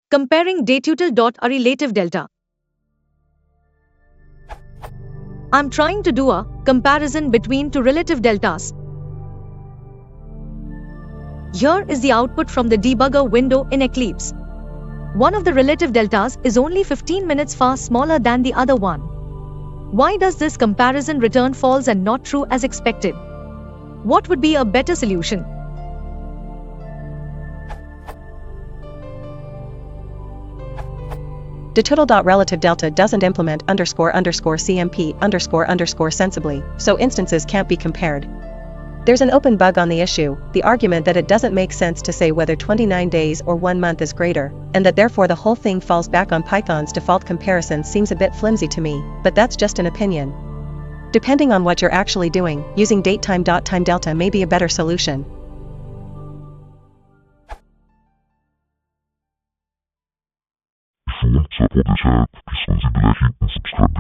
Comparing Dateutil.Relative I'm trying to do a comparison between two relative deltas. Here is the output from the debugger window in Eclipse. One of the relative deltas is only 15 minutes far smaller than the other one. Why does this comparison return false and not true as expected? What would be a better solution? Dateutil.Relativedelta doesn't implement __CMP___ sensibly, so instances can't be compared. There's an open bug on the issue, the argument that it doesn't make sense to say whether 29 days or 1 month is greater, and that therefore the whole thing falls back on Python's default comparison seems a bit flimsy to me, but that's just an opinion. Depending on what you're actually doing, using datetime.timedelta may be a better solution. Bevor, support the chat, please consider liking and subscribe.